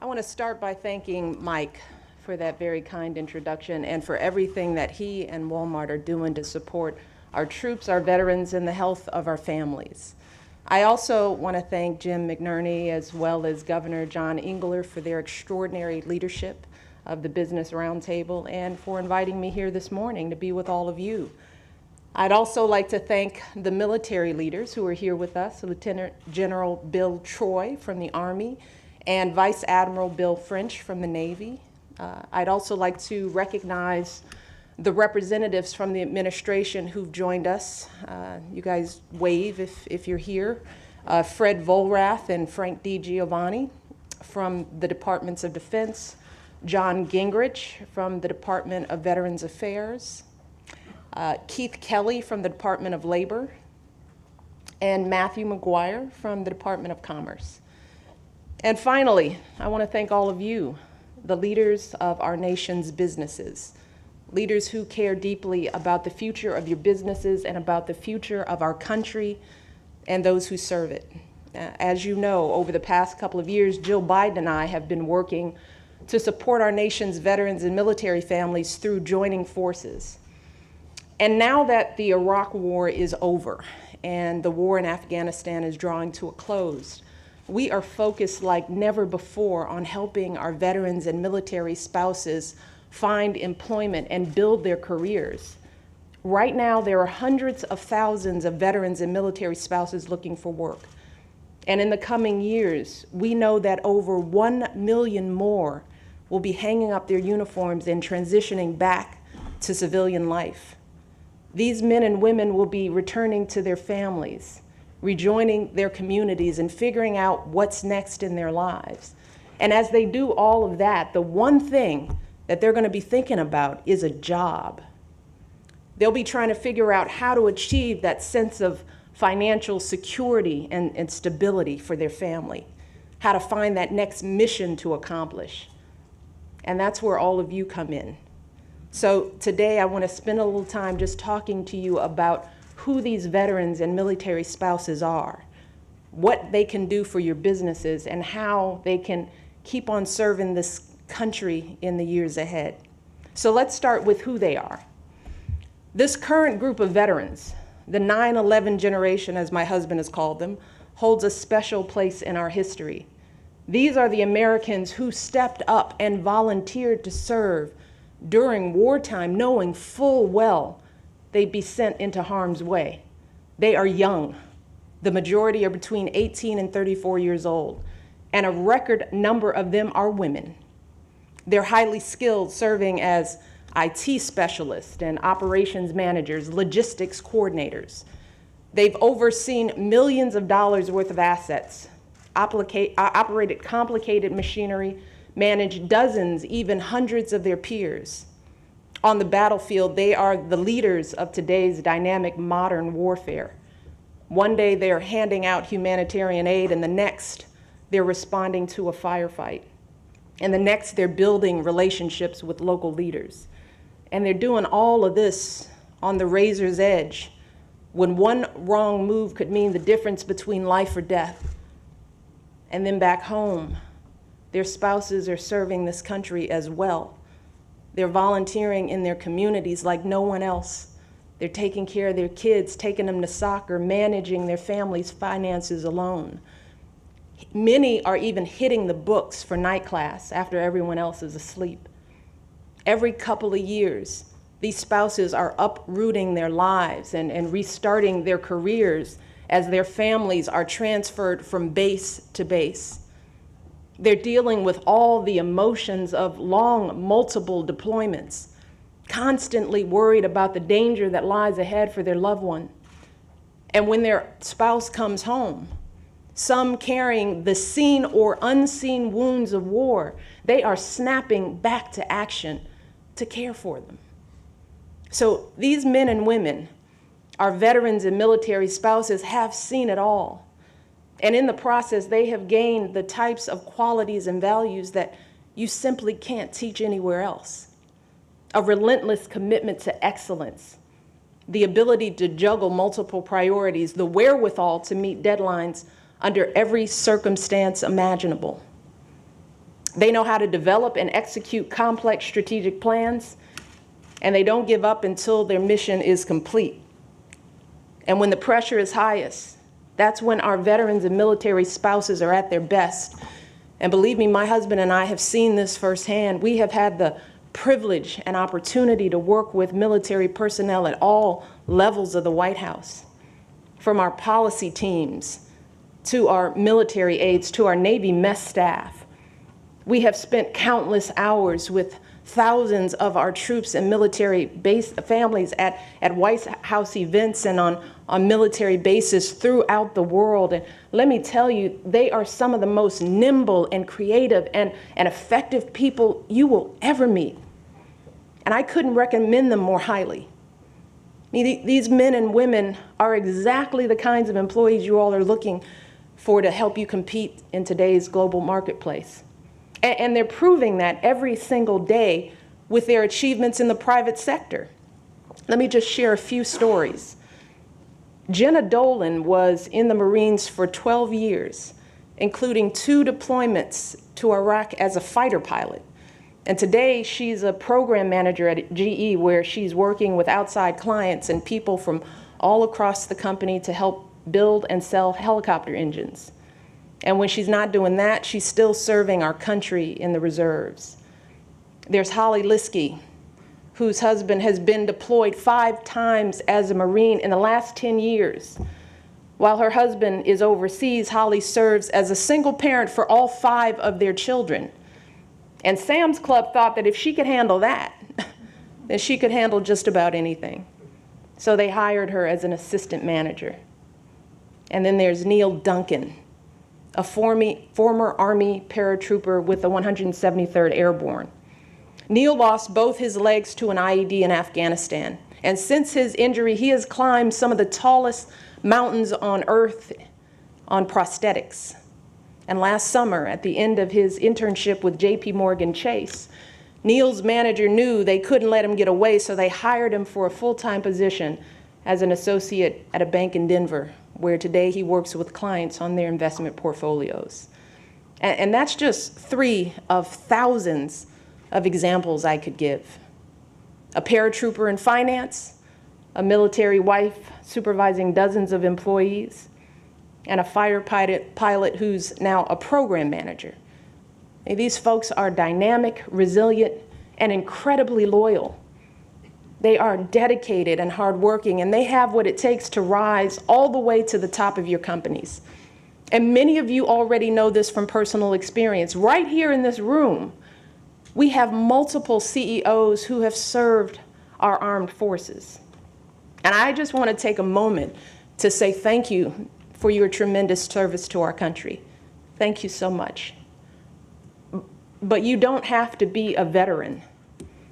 want to start by thanking Mike for that very kind introduction and for everything that he and Walmart are doing to support our troops, our veterans, and the health of our families. I also want to thank Jim McNerney as well as Governor John Engler for their extraordinary leadership of the Business Roundtable and for inviting me here this morning to be with all of you. I'd also like to thank the military leaders who are here with us, Lieutenant General Bill Troy from the Army and Vice Admiral Bill French from the Navy. I'd also like to recognize the representatives from the administration who've joined us. You guys wave if you're here. Fred Volrath and Frank D. Giovanni from the Departments of Defense, John Gingrich from the Department of Veterans Affairs, Keith Kelly from the Department of Labor, and Matthew McGuire from the Department of Commerce. And finally, I want to thank all of you, the leaders of our nation's businesses, leaders who care deeply about the future of your businesses and about the future of our country and those who serve it. As you know, over the past couple of years, Jill Biden and I have been working to support our nation's veterans and military families through joining forces. And now that the Iraq War is over and the war in Afghanistan is drawing to a close, we are focused like never before on helping our veterans and military spouses find employment and build their careers. Right now, there are hundreds of thousands of veterans and military spouses looking for work. And in the coming years, we know that over 1 million more will be hanging up their uniforms and transitioning back to civilian life. These men and women will be returning to their families, rejoining their communities, and figuring out what's next in their lives. And as they do all of that, the one thing that they're going to be thinking about is a job. They'll be trying to figure out how to achieve that sense of financial security and stability for their family, how to find that next mission to accomplish. And that's where all of you come in. So today I want to spend a little time just talking to you about who these veterans and military spouses are, what they can do for your businesses, and how they can keep on serving this country in the years ahead. So let's start with who they are. This current group of veterans, the 9/11 generation, as my husband has called them, holds a special place in our history. These are the Americans who stepped up and volunteered to serve during wartime, knowing full well they'd be sent into harm's way. They are young. The majority are between 18 and 34 years old, and a record number of them are women. They're highly skilled, serving as IT specialists and operations managers, logistics coordinators. They've overseen millions of dollars worth of assets, operated complicated machinery, managed dozens, even hundreds of their peers. On the battlefield, they are the leaders of today's dynamic modern warfare. One day they're handing out humanitarian aid, and the next they're responding to a firefight. And the next they're building relationships with local leaders. And they're doing all of this on the razor's edge when one wrong move could mean the difference between life or death. And then back home, their spouses are serving this country as well. They're volunteering in their communities like no one else. They're taking care of their kids, taking them to soccer, managing their family's finances alone. Many are even hitting the books for night class after everyone else is asleep. Every couple of years, these spouses are uprooting their lives and restarting their careers as their families are transferred from base to base. They're dealing with all the emotions of long, multiple deployments, constantly worried about the danger that lies ahead for their loved one. And when their spouse comes home, some carrying the seen or unseen wounds of war, they are snapping back to action to care for them. So these men and women, our veterans and military spouses, have seen it all. And in the process, they have gained the types of qualities and values that you simply can't teach anywhere else. A relentless commitment to excellence, the ability to juggle multiple priorities, the wherewithal to meet deadlines under every circumstance imaginable. They know how to develop and execute complex strategic plans, and they don't give up until their mission is complete. And when the pressure is highest, that's when our veterans and military spouses are at their best. And believe me, my husband and I have seen this firsthand. We have had the privilege and opportunity to work with military personnel at all levels of the White House, from our policy teams to our military aides to our Navy mess staff. We have spent countless hours with thousands of our troops and military base families at White House events and on military bases throughout the world. And let me tell you, they are some of the most nimble and creative and effective people you will ever meet. And I couldn't recommend them more highly. These men and women are exactly the kinds of employees you all are looking for to help you compete in today's global marketplace. And they're proving that every single day with their achievements in the private sector. Let me just share a few stories. Jenna Dolan was in the Marines for 12 years, including 2 deployments to Iraq as a fighter pilot. And today she's a program manager at GE, where she's working with outside clients and people from all across the company to help build and sell helicopter engines. And when she's not doing that, she's still serving our country in the reserves. There's Holly Liskey, whose husband has been deployed 5 times as a Marine in the last 10 years. While her husband is overseas, Holly serves as a single parent for all 5 of their children. And Sam's Club thought that if she could handle that, then she could handle just about anything. So they hired her as an assistant manager. And then there's Neil Duncan, a former Army paratrooper with the 173rd Airborne. Neil lost both his legs to an IED in Afghanistan. And since his injury, he has climbed some of the tallest mountains on Earth on prosthetics. And last summer, at the end of his internship with JP Morgan Chase, Neil's manager knew they couldn't let him get away, so they hired him for a full-time position as an associate at a bank in Denver, where today he works with clients on their investment portfolios. And that's just 3 of thousands of examples I could give. A paratrooper in finance, a military wife supervising dozens of employees, and a fighter pilot who's now a program manager. These folks are dynamic, resilient, and incredibly loyal. They are dedicated and hardworking, and they have what it takes to rise all the way to the top of your companies. And many of you already know this from personal experience. Right here in this room, we have multiple CEOs who have served our armed forces. And I just want to take a moment to say thank you for your tremendous service to our country. Thank you so much. But you don't have to be a veteran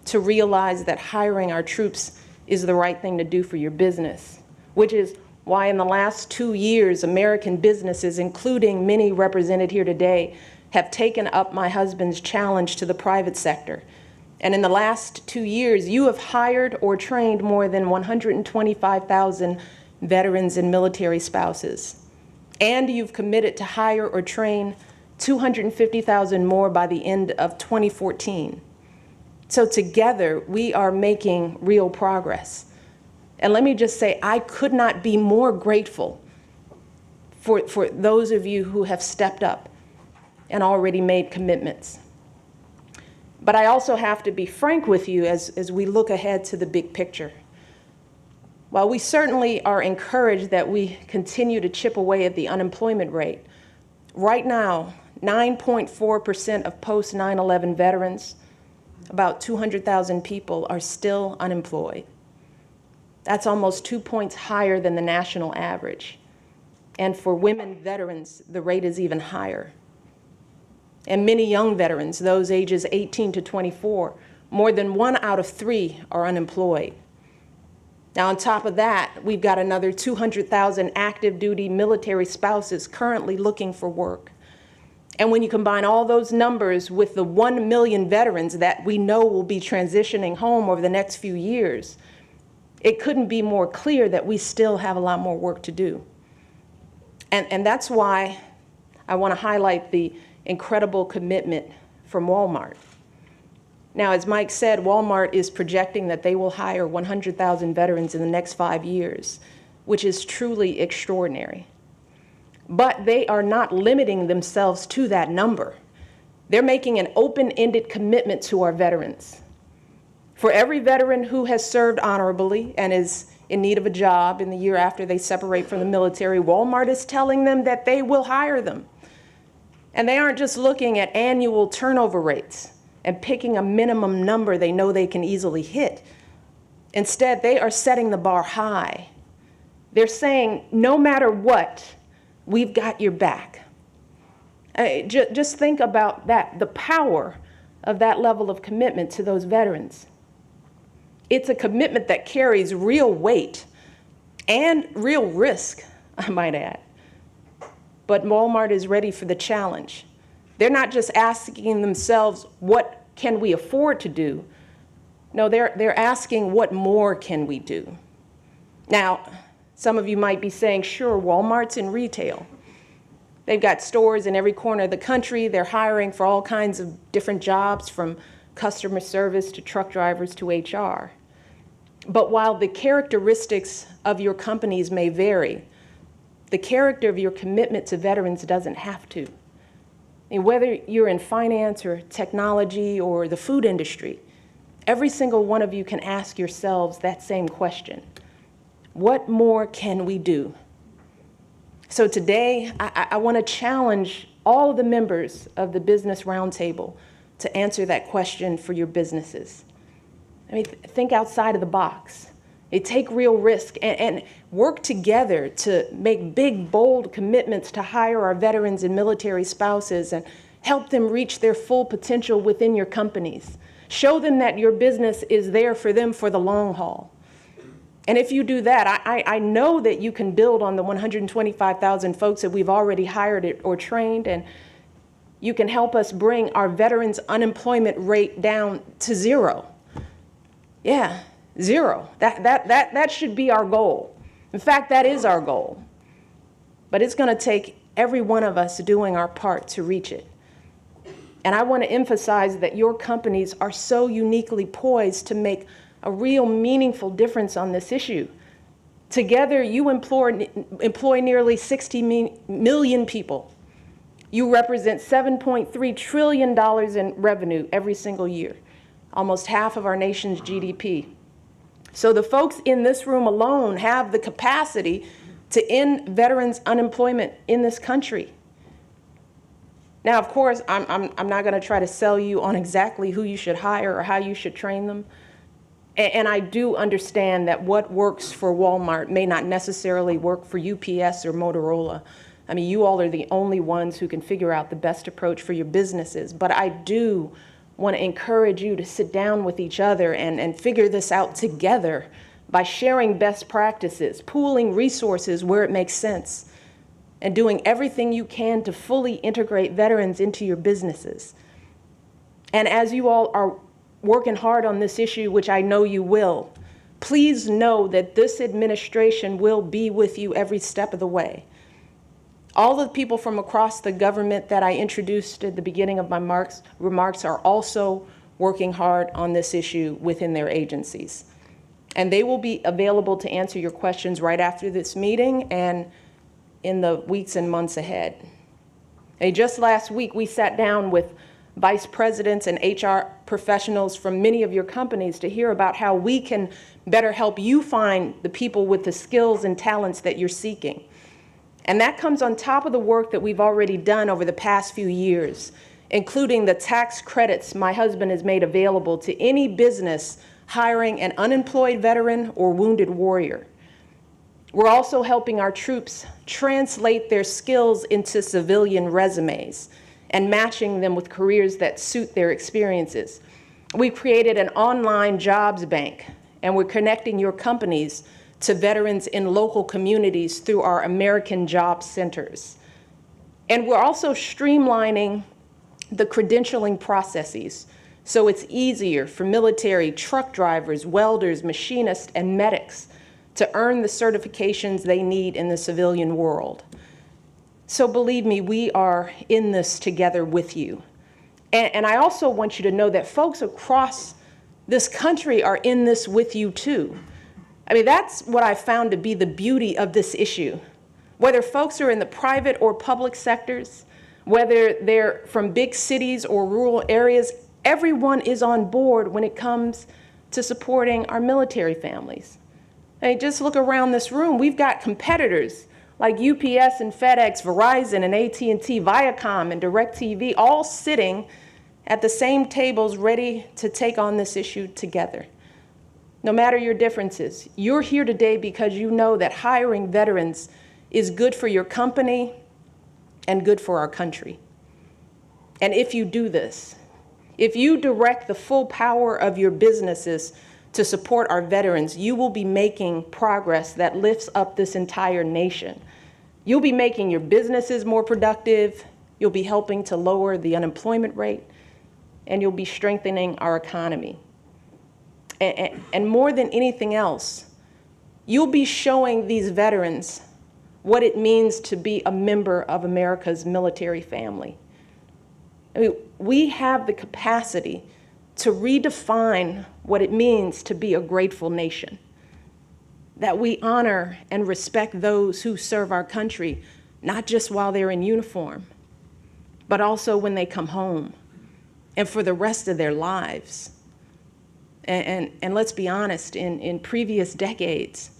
to realize that hiring our troops is the right thing to do for your business, which is why in the last 2 years, American businesses, including many represented here today, have taken up my husband's challenge to the private sector. And in the last 2 years, you have hired or trained more than 125,000 veterans and military spouses. And you've committed to hire or train 250,000 more by the end of 2014. So together, we are making real progress. And let me just say, I could not be more grateful for those of you who have stepped up and already made commitments. But I also have to be frank with you as we look ahead to the big picture. While we certainly are encouraged that we continue to chip away at the unemployment rate, right now, 9.4% of post-9/11 veterans, about 200,000 people, are still unemployed. That's almost 2 points higher than the national average. And for women veterans, the rate is even higher. And many young veterans, those ages 18 to 24, more than 1 out of 3 are unemployed. Now, on top of that, we've got another 200,000 active duty military spouses currently looking for work. And when you combine all those numbers with the 1 million veterans that we know will be transitioning home over the next few years, it couldn't be more clear that we still have a lot more work to do. And that's why I want to highlight the incredible commitment from Walmart. Now, as Mike said, Walmart is projecting that they will hire 100,000 veterans in the next 5 years, which is truly extraordinary. But they are not limiting themselves to that number. They're making an open-ended commitment to our veterans. For every veteran who has served honorably and is in need of a job in the year after they separate from the military, Walmart is telling them that they will hire them. And they aren't just looking at annual turnover rates and picking a minimum number they know they can easily hit. Instead, they are setting the bar high. They're saying, no matter what, we've got your back. Just think about that, the power of that level of commitment to those veterans. It's a commitment that carries real weight and real risk, I might add. But Walmart is ready for the challenge. They're not just asking themselves, what can we afford to do? No, they're asking, what more can we do? Now, some of you might be saying, sure, Walmart's in retail. They've got stores in every corner of the country. They're hiring for all kinds of different jobs, from customer service to truck drivers to HR. But while the characteristics of your companies may vary, the character of your commitment to veterans doesn't have to. And whether you're in finance or technology or the food industry, every single one of you can ask yourselves that same question. What more can we do? So today, I want to challenge all of the members of the Business Roundtable to answer that question for your businesses. I mean, think outside of the box. Take real risk and work together to make big, bold commitments to hire our veterans and military spouses and help them reach their full potential within your companies. Show them that your business is there for them for the long haul. And if you do that, I know that you can build on the 125,000 folks that we've already hired or trained, and you can help us bring our veterans' unemployment rate down to 0. Yeah, 0. That should be our goal. In fact, that is our goal. But it's going to take every one of us doing our part to reach it. And I want to emphasize that your companies are so uniquely poised to make a real meaningful difference on this issue. Together, you employ nearly 60 million people. You represent $7.3 trillion in revenue every single year, almost half of our nation's GDP. So the folks in this room alone have the capacity to end veterans' unemployment in this country. Now, of course, I'm not going to try to sell you on exactly who you should hire or how you should train them. And I do understand that what works for Walmart may not necessarily work for UPS or Motorola. I mean, you all are the only ones who can figure out the best approach for your businesses. But I do want to encourage you to sit down with each other and figure this out together by sharing best practices, pooling resources where it makes sense, and doing everything you can to fully integrate veterans into your businesses. And as you all are working hard on this issue, which I know you will, please know that this administration will be with you every step of the way. All the people from across the government that I introduced at the beginning of my remarks are also working hard on this issue within their agencies. And they will be available to answer your questions right after this meeting and in the weeks and months ahead. And just last week, we sat down with vice presidents and HR professionals from many of your companies to hear about how we can better help you find the people with the skills and talents that you're seeking. And that comes on top of the work that we've already done over the past few years, including the tax credits my husband has made available to any business hiring an unemployed veteran or wounded warrior. We're also helping our troops translate their skills into civilian resumes and matching them with careers that suit their experiences. We created an online jobs bank, and we're connecting your companies to veterans in local communities through our American Job Centers. And we're also streamlining the credentialing processes so it's easier for military, truck drivers, welders, machinists, and medics to earn the certifications they need in the civilian world. So believe me, we are in this together with you. And I also want you to know that folks across this country are in this with you too. I mean, that's what I found to be the beauty of this issue. Whether folks are in the private or public sectors, whether they're from big cities or rural areas, everyone is on board when it comes to supporting our military families. I mean, just look around this room. We've got competitors like UPS and FedEx, Verizon and AT&T, Viacom and DirecTV, all sitting at the same tables ready to take on this issue together. No matter your differences, you're here today because you know that hiring veterans is good for your company and good for our country. And if you do this, if you direct the full power of your businesses to support our veterans, you will be making progress that lifts up this entire nation. You'll be making your businesses more productive, you'll be helping to lower the unemployment rate, and you'll be strengthening our economy. And more than anything else, you'll be showing these veterans what it means to be a member of America's military family. I mean, we have the capacity to redefine what it means to be a grateful nation, that we honor and respect those who serve our country, not just while they're in uniform, but also when they come home and for the rest of their lives. And let's be honest, in previous decades,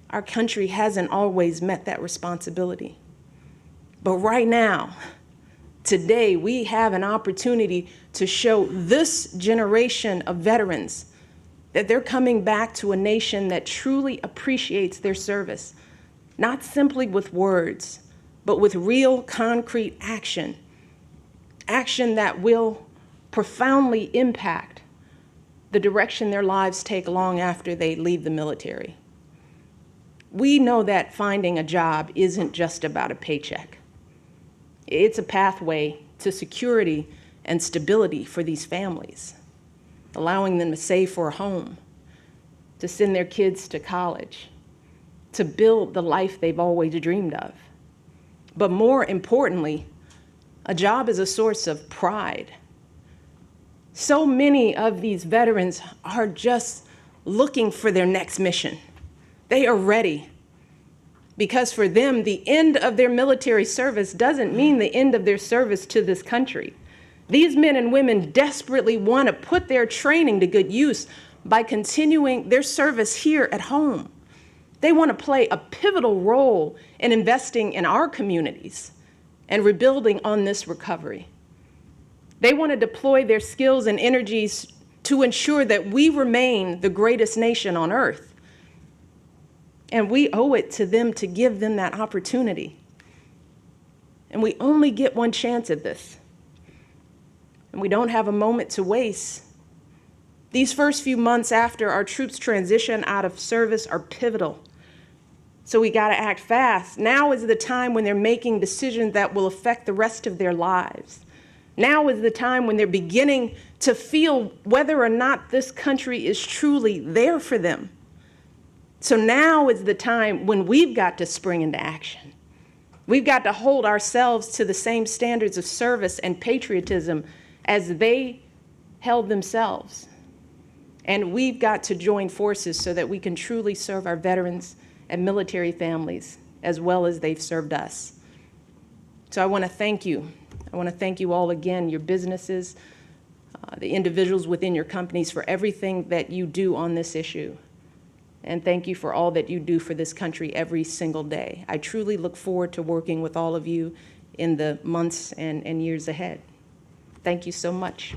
our country hasn't always met that responsibility. But right now, today, we have an opportunity to show this generation of veterans that they're coming back to a nation that truly appreciates their service, not simply with words, but with real concrete action, action that will profoundly impact the direction their lives take long after they leave the military. We know that finding a job isn't just about a paycheck. It's a pathway to security and stability for these families, allowing them to save for a home, to send their kids to college, to build the life they've always dreamed of. But more importantly, a job is a source of pride. So many of these veterans are just looking for their next mission. They are ready. Because for them, the end of their military service doesn't mean the end of their service to this country. These men and women desperately want to put their training to good use by continuing their service here at home. They want to play a pivotal role in investing in our communities and rebuilding on this recovery. They want to deploy their skills and energies to ensure that we remain the greatest nation on earth. And we owe it to them to give them that opportunity. And we only get one chance at this. And we don't have a moment to waste. These first few months after our troops transition out of service are pivotal. So we got to act fast. Now is the time when they're making decisions that will affect the rest of their lives. Now is the time when they're beginning to feel whether or not this country is truly there for them. So now is the time when we've got to spring into action. We've got to hold ourselves to the same standards of service and patriotism as they held themselves. And we've got to join forces so that we can truly serve our veterans and military families as well as they've served us. So I want to thank you. I want to thank you all again, your businesses, the individuals within your companies, for everything that you do on this issue. And thank you for all that you do for this country every single day. I truly look forward to working with all of you in the months and years ahead. Thank you so much.